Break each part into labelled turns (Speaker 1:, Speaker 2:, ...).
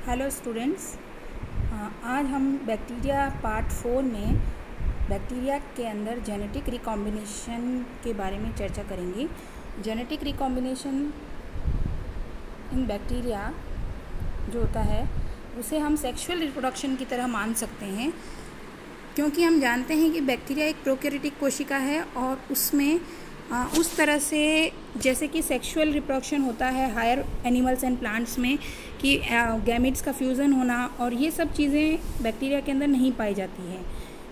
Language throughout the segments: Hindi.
Speaker 1: Hello students. आज हम बैक्टीरिया पार्ट 4 में बैक्टीरिया के अंदर जेनेटिक रिकॉम्बिनेशन के बारे में चर्चा करेंगे। जेनेटिक रिकॉम्बिनेशन इन बैक्टीरिया जो होता है उसे हम सेक्सुअल रिप्रोडक्शन की तरह मान सकते हैं, क्योंकि हम जानते हैं कि बैक्टीरिया एक प्रोकैरियोटिक कोशिका है और उसमें उस तरह से जैसे कि सेक्सुअल रिप्रोडक्शन होता है हायर एनिमल्स एंड प्लांट्स में कि गैमेट्स का फ्यूज़न होना और ये सब चीज़ें बैक्टीरिया के अंदर नहीं पाई जाती हैं,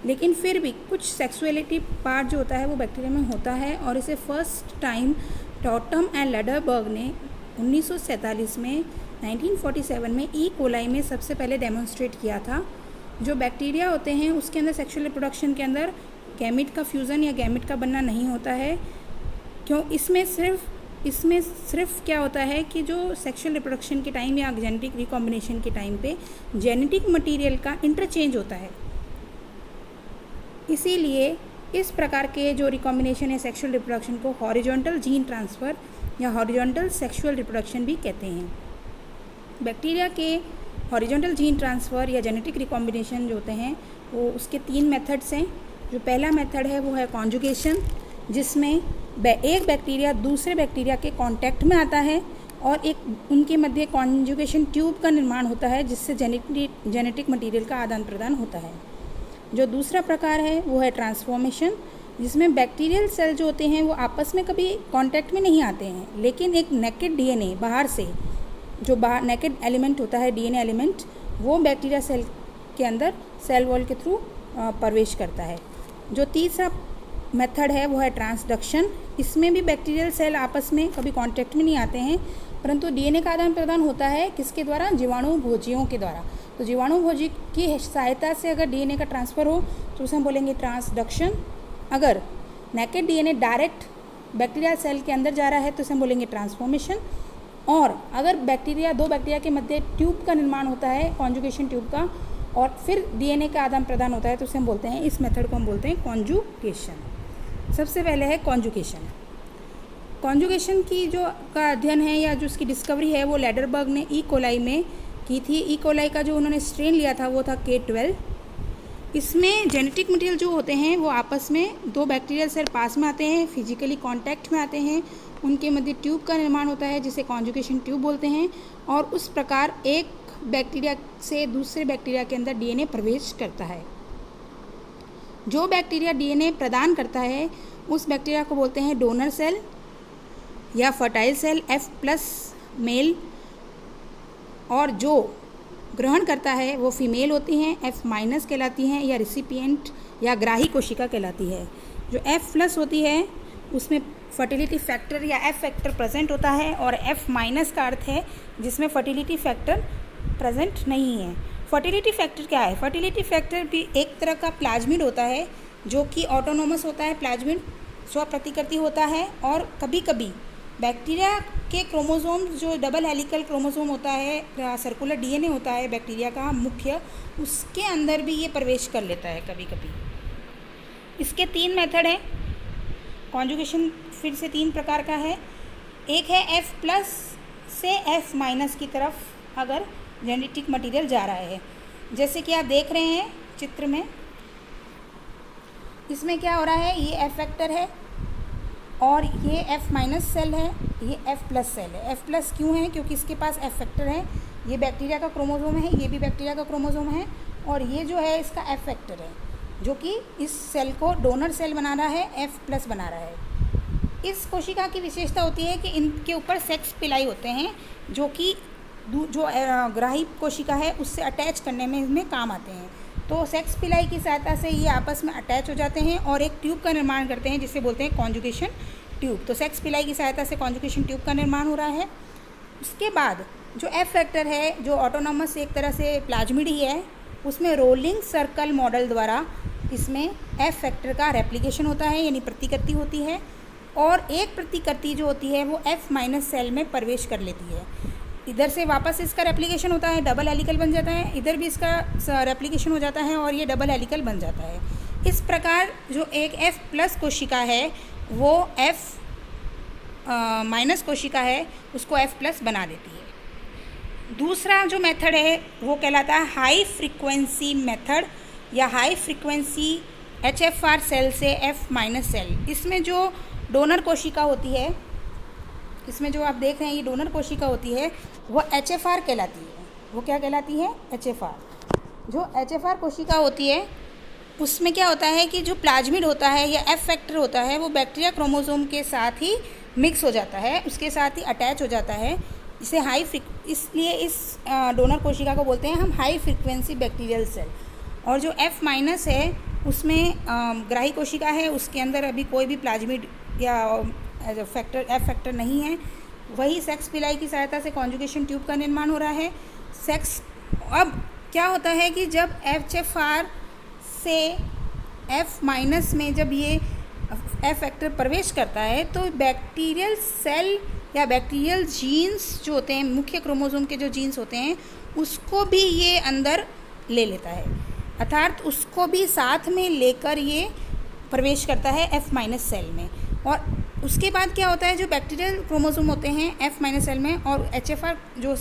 Speaker 1: लेकिन फिर भी कुछ सेक्सुअलिटी पार्ट जो होता है वो बैक्टीरिया में होता है। और इसे first time Tatum and Lederberg ने 1947 में 1947 में ई कोलाई में सबसे पहले डेमोन्स्ट्रेट किया था। जो बैक्टीरिया होते हैं उसके अंदर सेक्सुअल रिप्रोडक्शन के अंदर गैमेट का फ्यूज़न या गैमेट का बनना नहीं होता है, क्यों इसमें सिर्फ क्या होता है कि जो सेक्सुअल रिप्रोडक्शन के टाइम या जेनेटिक रिकॉम्बिनेशन के टाइम पे जेनेटिक मटेरियल का इंटरचेंज होता है। इसीलिए इस प्रकार के जो रिकॉम्बिनेशन है सेक्सुअल रिप्रोडक्शन को हॉरिजॉन्टल जीन ट्रांसफ़र या हॉरिजॉन्टल सेक्सुअल रिप्रोडक्शन भी कहते हैं। बैक्टीरिया के हॉरिजॉन्टल जीन ट्रांसफ़र या जेनेटिक रिकॉम्बिनेशन जो होते हैं वो उसके 3 मेथड्स हैं। जो पहला मेथड है वो है कॉन्जुगेशन, जिसमें एक बैक्टीरिया दूसरे बैक्टीरिया के कांटेक्ट में आता है और एक उनके मध्य कॉन्जुगेशन ट्यूब का निर्माण होता है, जिससे जेनेटिक मटेरियल का आदान प्रदान होता है। जो दूसरा प्रकार है वो है ट्रांसफॉर्मेशन, जिसमें बैक्टीरियल सेल जो होते हैं वो आपस में कभी कांटेक्ट में नहीं आते हैं, लेकिन एक नेकेड डीएनए बाहर से जो बाहर नेकेड एलिमेंट होता है डीएनए एलिमेंट, वो बैक्टीरिया सेल के अंदर सेल वॉल के थ्रू प्रवेश करता है। जो तीसरा मेथड है वो है ट्रांसडक्शन। इसमें भी बैक्टीरियल सेल आपस में कभी कांटेक्ट में नहीं आते हैं, परंतु डीएनए का आदान प्रदान होता है किसके द्वारा? जीवाणु भोजियों के द्वारा। तो जीवाणु भोजी की सहायता से अगर डीएनए का ट्रांसफ़र हो तो उसे हम बोलेंगे ट्रांसडक्शन। अगर naked DNA direct bacteria cell के अंदर जा रहा है तो उसे हम बोलेंगे ट्रांसफॉर्मेशन। और अगर दो बैक्टीरिया के मध्य ट्यूब का निर्माण होता है, कॉन्जुगेशन ट्यूब का, और फिर डीएनए का आदान प्रदान होता है तो उसे हम बोलते हैं, इस मेथड को हम बोलते हैं कॉन्जुगेशन। सबसे पहले है कॉन्जुगेशन। कॉन्जुगेशन की जो का अध्ययन है या जो उसकी डिस्कवरी है वो लेडरबर्ग ने ई कोलाई में की थी। ई कोलाई का जो उन्होंने स्ट्रेन लिया था वो था K12। इसमें जेनेटिक मटेरियल जो होते हैं वो आपस में दो बैक्टीरियल सेल पास में आते हैं, फिजिकली कांटेक्ट में आते हैं, उनके मध्य ट्यूब का निर्माण होता है जिसे कॉन्जुगेशन ट्यूब बोलते हैं, और उस प्रकार एक बैक्टीरिया से दूसरे बैक्टीरिया के अंदर डीएनए प्रवेश करता है। जो बैक्टीरिया डीएनए प्रदान करता है उस बैक्टीरिया को बोलते हैं डोनर सेल या फर्टाइल सेल F+ मेल, और जो ग्रहण करता है वो फीमेल होती हैं, F- कहलाती हैं, या रिसिपिएंट या ग्राही कोशिका कहलाती है। जो F+ होती है उसमें फर्टिलिटी फैक्टर या F फैक्टर प्रेजेंट होता है, और F- का अर्थ है जिसमें फर्टिलिटी फैक्टर प्रेजेंट नहीं है। फर्टिलिटी फैक्टर क्या है? फर्टिलिटी फैक्टर भी एक तरह का प्लाज्मिड होता है जो कि ऑटोनोमस होता है। प्लाज्मिड स्वप्रतिकृति होता है, और कभी कभी बैक्टीरिया के क्रोमोसोम जो डबल हेलिकल क्रोमोसोम होता है, सर्कुलर डीएनए होता है बैक्टीरिया का मुख्य, उसके अंदर भी ये प्रवेश कर लेता है कभी कभी। इसके 3 मेथड हैं। कॉन्जुगेशन फिर से 3 प्रकार का है। एक है F+ से F- की तरफ अगर जेनेटिक मटेरियल जा रहा है, जैसे कि आप देख रहे हैं चित्र में, इसमें क्या हो रहा है, ये F फैक्टर है और ये F- सेल है, ये F+ सेल है। F+ क्यों है? क्योंकि इसके पास F फैक्टर है। ये बैक्टीरिया का क्रोमोसोम है, ये भी बैक्टीरिया का क्रोमोसोम है, और ये जो है इसका F फैक्टर है जो कि इस सेल को डोनर सेल बना रहा है, F+ बना रहा है। इस कोशिका की विशेषता होती है कि इनके ऊपर सेक्स पिलाई होते हैं जो कि जो ग्राही कोशिका है उससे अटैच करने में इसमें काम आते हैं। तो सेक्स पिलाई की सहायता से ये आपस में अटैच हो जाते हैं और एक ट्यूब का निर्माण करते हैं जिसे बोलते हैं कॉन्जुगेशन ट्यूब। तो सेक्स पिलाई की सहायता से कॉन्जुगेशन ट्यूब का निर्माण हो रहा है। उसके बाद जो F फैक्टर है, जो ऑटोनॉमस एक तरह से प्लाज्मिड ही है, उसमें रोलिंग सर्कल मॉडल द्वारा इसमें F फैक्टर का रेप्लिकेशन होता है, यानी प्रतिकृति होती है, और एक प्रतिकृति जो होती है वो F- सेल में प्रवेश कर लेती है। इधर से वापस इसका रेप्लिकेशन होता है, डबल हेलिकल बन जाता है, इधर भी इसका रेप्लिकेशन हो जाता है और ये डबल हेलिकल बन जाता है। इस प्रकार जो एक F+ कोशिका है वो F- कोशिका है उसको F+ बना देती है। दूसरा जो मेथड है वो कहलाता है हाई फ्रीक्वेंसी मेथड या हाई फ्रीक्वेंसी HFR सेल से F- सेल। इसमें जो डोनर कोशिका होती है, इसमें जो आप देख रहे हैं ये डोनर कोशिका होती है, वो HFR कहलाती है। वो क्या कहलाती है? HFR। जो HFR कोशिका होती है उसमें क्या होता है कि जो प्लाज्मिड होता है या F फैक्टर होता है वो बैक्टीरिया क्रोमोसोम के साथ ही मिक्स हो जाता है, उसके साथ ही अटैच हो जाता है। इसे इसलिए इस डोनर कोशिका को बोलते हैं हम हाई फ्रीक्वेंसी बैक्टीरियल सेल। और जो F- है उसमें ग्राही कोशिका है, उसके अंदर अभी कोई भी प्लाज्मिड या F फैक्टर नहीं है। वही सेक्स पिलाई की सहायता से कॉन्जुगेशन ट्यूब का निर्माण हो रहा है। अब क्या होता है कि जब HFR से F- में जब ये F फैक्टर प्रवेश करता है तो बैक्टीरियल सेल या बैक्टीरियल जीन्स जो होते हैं, मुख्य क्रोमोसोम के जो जीन्स होते हैं, उसको भी ये अंदर ले लेता है, अर्थात उसको भी साथ में लेकर ये प्रवेश करता है F- सेल में। और उसके बाद क्या होता है, जो बैक्टीरियल क्रोमोसोम होते हैं F- सेल में और HFR जो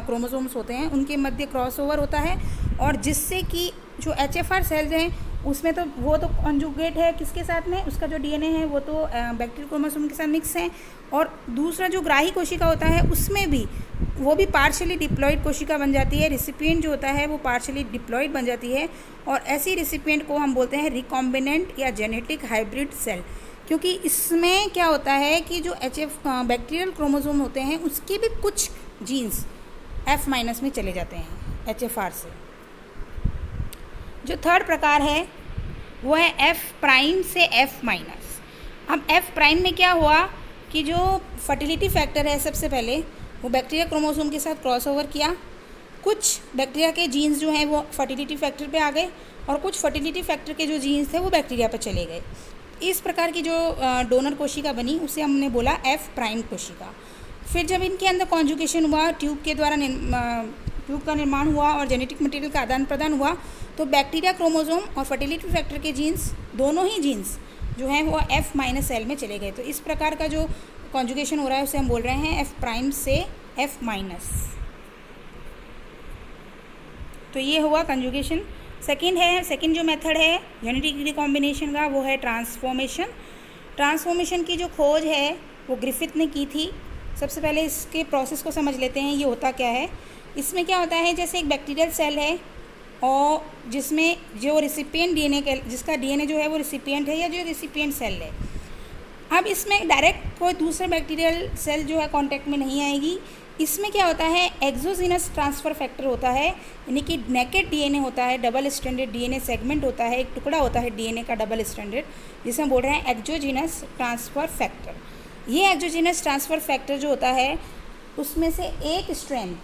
Speaker 1: क्रोमोसोम्स होते हैं उनके मध्य क्रॉसओवर होता है, और जिससे कि जो HFR सेल्स हैं उसमें तो वो तो कॉन्जुगेट है किसके साथ में, उसका जो DNA है वो तो बैक्टीरियल क्रोमोसोम के साथ मिक्स है। और दूसरा जो ग्राही कोशिका होता है उसमें भी वो भी पार्शियली डिप्लॉइड कोशिका बन जाती है। रिसिपिएंट जो होता है वो पार्शियली डिप्लॉइड बन जाती है, और ऐसी रिसिपिएंट को हम बोलते हैं रिकॉम्बिनेंट या जेनेटिक हाइब्रिड सेल। क्योंकि इसमें क्या होता है कि जो बैक्टीरियल क्रोमोसोम होते हैं उसके भी कुछ जीन्स F- में चले जाते हैं HFR से। जो थर्ड प्रकार है वो है F' से F-। अब F' में क्या हुआ कि जो फर्टिलिटी फैक्टर है सबसे पहले वो बैक्टीरिया क्रोमोसोम के साथ क्रॉसओवर किया। कुछ बैक्टीरिया के जीन्स जो हैं वो फर्टिलिटी फैक्टर पे आ गए और कुछ फर्टिलिटी फैक्टर के जो जीन्स थे वो बैक्टीरिया पर चले गए। इस प्रकार की जो डोनर कोशिका बनी उसे हमने बोला F' कोशिका। फिर जब इनके अंदर कॉन्जुगेशन हुआ, ट्यूब के द्वारा ट्यूब का निर्माण हुआ और जेनेटिक मटेरियल का आदान प्रदान हुआ, तो बैक्टीरिया क्रोमोसोम और फर्टिलिटी फैक्टर के जीन्स, दोनों ही जीन्स जो हैं वो F- सेल में चले गए। तो इस प्रकार का जो कॉन्जुगेशन हो रहा है उसे हम बोल रहे हैं F' से F-। तो ये हुआ कंजुगेशन। सेकंड जो मेथड है जेनेटिक रिकॉम्बिनेशन का वो है ट्रांसफॉर्मेशन। ट्रांसफॉर्मेशन की जो खोज है वो ग्रिफिथ ने की थी। सबसे पहले इसके प्रोसेस को समझ लेते हैं, ये होता क्या है। इसमें क्या होता है, जैसे एक बैक्टीरियल सेल है और जिसमें जो रिसिपिएंट DNA के, जिसका DNA जो है वो रिसिपिएंट है या जो रिसिपिएंट सेल है। अब इसमें डायरेक्ट कोई दूसरा बैक्टीरियल सेल जो है कांटेक्ट में नहीं आएगी। इसमें क्या होता है, एक्सोजीनस ट्रांसफ़र फैक्टर होता है, यानी कि नेकेड DNA होता है, डबल स्ट्रैंडेड DNA सेगमेंट होता है, एक टुकड़ा होता है DNA का डबल स्ट्रैंडेड, जिसे हम बोल रहे हैं एक्सोजीनस ट्रांसफ़र फैक्टर। ये एक्सोजीनस ट्रांसफ़र फैक्टर जो होता है उसमें से एक स्ट्रैंड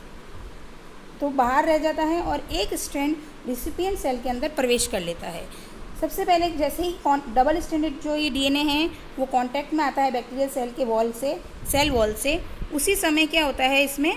Speaker 1: तो बाहर रह जाता है और एक स्ट्रैंड रिसिपिएंट सेल के अंदर प्रवेश कर लेता है। सबसे पहले जैसे ही डबल स्ट्रैंडेड जो ये DNA है वो कांटेक्ट में आता है बैक्टीरियल सेल के वॉल से, सेल वॉल से, उसी समय क्या होता है, इसमें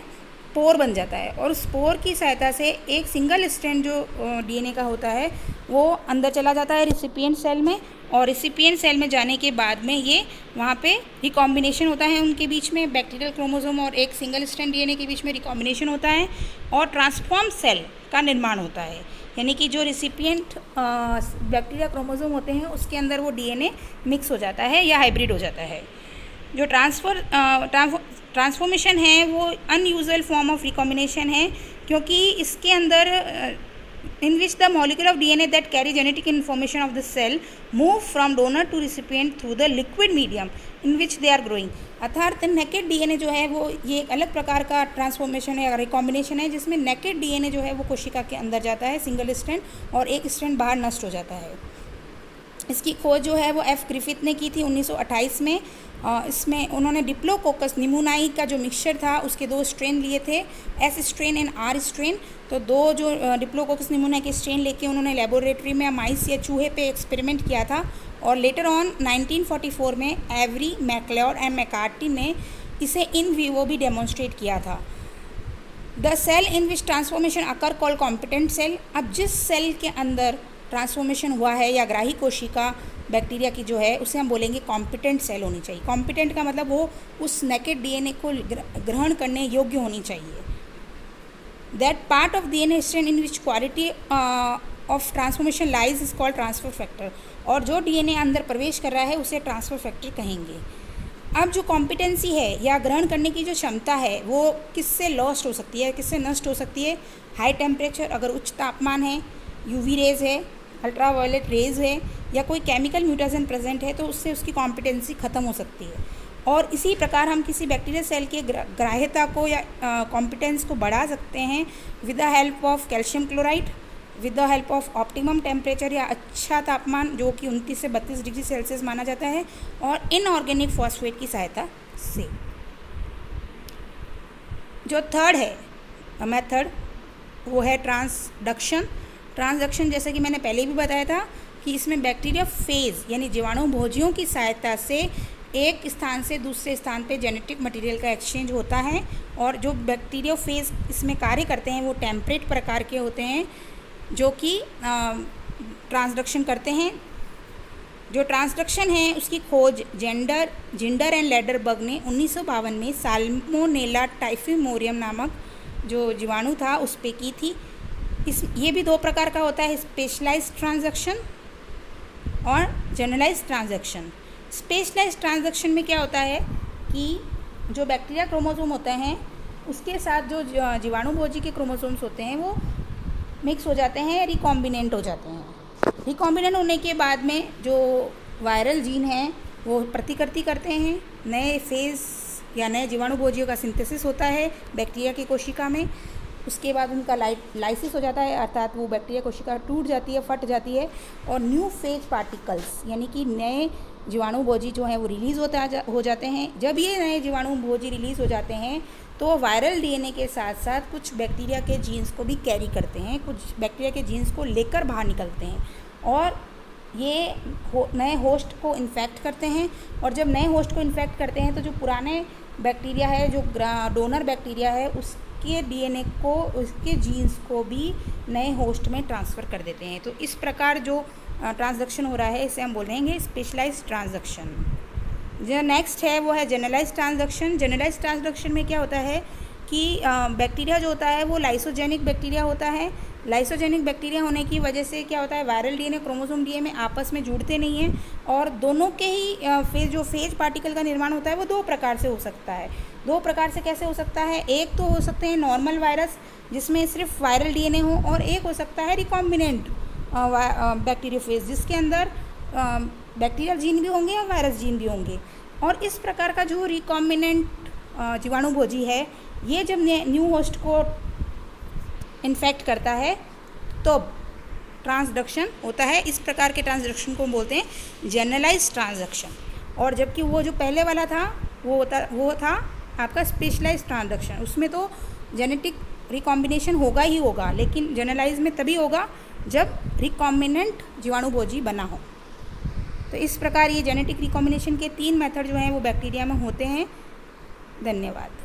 Speaker 1: पोर बन जाता है और उस पोर की सहायता से एक सिंगल स्ट्रैंड जो DNA का होता है वो अंदर चला जाता है रिसिपिएंट सेल में, और रिसिपिएंट सेल में जाने के बाद में ये वहाँ पे रिकॉम्बिनेशन होता है उनके बीच में, बैक्टीरियल क्रोमोसोम और एक सिंगल स्ट्रैंड DNA के बीच में रिकॉम्बिनेशन होता है और ट्रांसफॉर्म सेल का निर्माण होता है। यानी कि जो रिसिपिएंट बैक्टीरिया क्रोमोसोम होते हैं उसके अंदर वो DNA मिक्स हो जाता है या हाइब्रिड हो जाता है। जो ट्रांसफॉर्मेशन है वो अनयूजुअल फॉर्म ऑफ रिकॉम्बिनेशन है, क्योंकि इसके अंदर in which the molecule of DNA that carry genetic information of the cell move from donor to recipient through the liquid medium in which they are growing। अर्थात नेकेड DNA जो है वो ये एक अलग प्रकार का ट्रांसफॉर्मेशन है या रिकॉम्बिनेशन है, जिसमें नेकेड DNA जो है वो कोशिका के अंदर जाता है सिंगल स्ट्रैंड और एक स्ट्रैंड बाहर नष्ट हो जाता है। इसकी खोज जो है वो F ग्रिफिथ ने की थी 1928 में। इसमें उन्होंने डिप्लोकोकस निमोनाई का जो मिक्सचर था उसके 2 स्ट्रेन लिए थे, S strain and R strain. तो 2 जो डिप्लोकोकस निमोनाई के स्ट्रेन लेके उन्होंने लेबोरेटरी में माइस या चूहे पे एक्सपेरिमेंट किया था, और लेटर ऑन 1944 में एवरी, मैक्लेओड एंड मैकार्टी ने इसे इन विवो भी डेमोन्स्ट्रेट किया था। The cell in which transformation occur called competent cell. अब जिस सेल के अंदर ट्रांसफॉर्मेशन हुआ है या ग्राही कोशिका बैक्टीरिया की जो है उसे हम बोलेंगे कॉम्पिटेंट सेल होनी चाहिए। कॉम्पिटेंट का मतलब वो उस नेकेड DNA को ग्रहण करने योग्य होनी चाहिए। That part of DNA strand in which quality of transformation lies is called transfer factor. और जो DNA अंदर प्रवेश कर रहा है उसे ट्रांसफर फैक्टर कहेंगे। अब जो कॉम्पिटेंसी है या ग्रहण करने की जो क्षमता है वो किससे लॉस्ट हो सकती है, किससे नष्ट हो सकती है? हाई टेम्परेचर, अगर उच्च तापमान है, यूवी रेज है, अल्ट्रावायलेट रेज है, या कोई केमिकल म्यूटेशन प्रेजेंट है, तो उससे उसकी कॉम्पिटेंसी ख़त्म हो सकती है। और इसी प्रकार हम किसी बैक्टीरियल सेल के ग्राह्यता को या कॉम्पिटेंस को बढ़ा सकते हैं with the help of calcium chloride, with the help of optimum temperature या अच्छा तापमान जो कि 29 से 32 डिग्री सेल्सियस माना जाता है, और इनऑर्गेनिक फॉस्फेट की सहायता से। जो थर्ड है मेथड वो है ट्रांसडक्शन। ट्रांसडक्शन जैसे कि मैंने पहले भी बताया था कि इसमें बैक्टीरिया फेज यानी जीवाणु भोजियों की सहायता से एक स्थान से दूसरे स्थान पे जेनेटिक मटेरियल का एक्सचेंज होता है। और जो बैक्टीरिया फेज इसमें कार्य करते हैं वो टेम्परेट प्रकार के होते हैं जो कि ट्रांसडक्शन करते हैं। जो ट्रांसडक्शन है उसकी खोज जिंडर एंड लेडरबर्ग ने 1952 में साल्मोनेला टाइफिमोरियम नामक जो जीवाणु था उस पे की थी। ये भी दो प्रकार का होता है, स्पेशलाइज्ड ट्रांसडक्शन और जनरलाइज्ड ट्रांसडक्शन। स्पेशलाइज्ड ट्रांसडक्शन में क्या होता है कि जो बैक्टीरिया क्रोमोसोम होते हैं उसके साथ जो जीवाणु भोजी के क्रोमोसोम्स होते हैं वो मिक्स हो जाते हैं, रिकॉम्बिनेंट हो जाते हैं। रिकॉम्बिनेंट होने के बाद में जो वायरल जीन हैं वो प्रतिकृति करते हैं, नए फेज या नए जीवाणु भोजियों का सिंथेसिस होता है बैक्टीरिया की कोशिका में। उसके बाद उनका लाइसिस हो जाता है, अर्थात वो बैक्टीरिया कोशिका टूट जाती है, फट जाती है, और न्यू फेज पार्टिकल्स यानी कि नए जीवाणु भोजी जो हैं वो रिलीज़ हो जाते हैं। जब ये नए जीवाणु भोजी रिलीज़ हो जाते हैं तो वायरल डीएनए के साथ साथ कुछ बैक्टीरिया के जीन्स को भी कैरी करते हैं, कुछ बैक्टीरिया के जीन्स को लेकर बाहर निकलते हैं और ये नए होस्ट को इन्फेक्ट करते हैं। और जब नए होस्ट को इन्फेक्ट करते हैं तो जो पुराने बैक्टीरिया है, जो डोनर बैक्टीरिया है, उसके डीएनए को, उसके जीन्स को भी नए होस्ट में ट्रांसफ़र कर देते हैं। तो इस प्रकार जो ट्रांसडक्शन हो रहा है इसे हम बोलेंगे स्पेशलाइज्ड ट्रांसडक्शन। जो नेक्स्ट है वो है जनरलाइज्ड ट्रांसडक्शन। जनरलाइज्ड ट्रांसडक्शन में क्या होता है कि बैक्टीरिया जो होता है वो लाइसोजेनिक बैक्टीरिया होता है। लाइसोजेनिक बैक्टीरिया होने की वजह से क्या होता है, वायरल डीएनए क्रोमोसोम डीएनए आपस में जुड़ते नहीं हैं और दोनों के ही फेज पार्टिकल का निर्माण होता है वो दो प्रकार से हो सकता है। दो प्रकार से कैसे हो सकता है? एक तो हो सकते हैं नॉर्मल वायरस जिसमें सिर्फ वायरल डीएनए हो, और एक हो सकता है रिकॉम्बिनेंट बैक्टीरियोफेज जिसके अंदर बैक्टीरियल जीन भी होंगे और वायरस जीन भी होंगे। और इस प्रकार का जो रिकॉम्बिनेंट जीवाणु भोजी है ये जब न्यू होस्ट को इन्फेक्ट करता है तो ट्रांसडक्शन होता है। इस प्रकार के ट्रांसडक्शन को बोलते हैं जनरलाइज्ड ट्रांसडक्शन। और जबकि वो जो पहले वाला था वो था आपका स्पेशलाइज्ड ट्रांसडक्शन। उसमें तो जेनेटिक रिकॉम्बिनेशन होगा ही होगा, लेकिन जनरलाइज में तभी होगा जब रिकॉम्बिनेंट जीवाणु भोजी बना हो। तो इस प्रकार ये जेनेटिक रिकॉम्बिनेशन के 3 मेथड जो हैं वो बैक्टीरिया में होते हैं। धन्यवाद।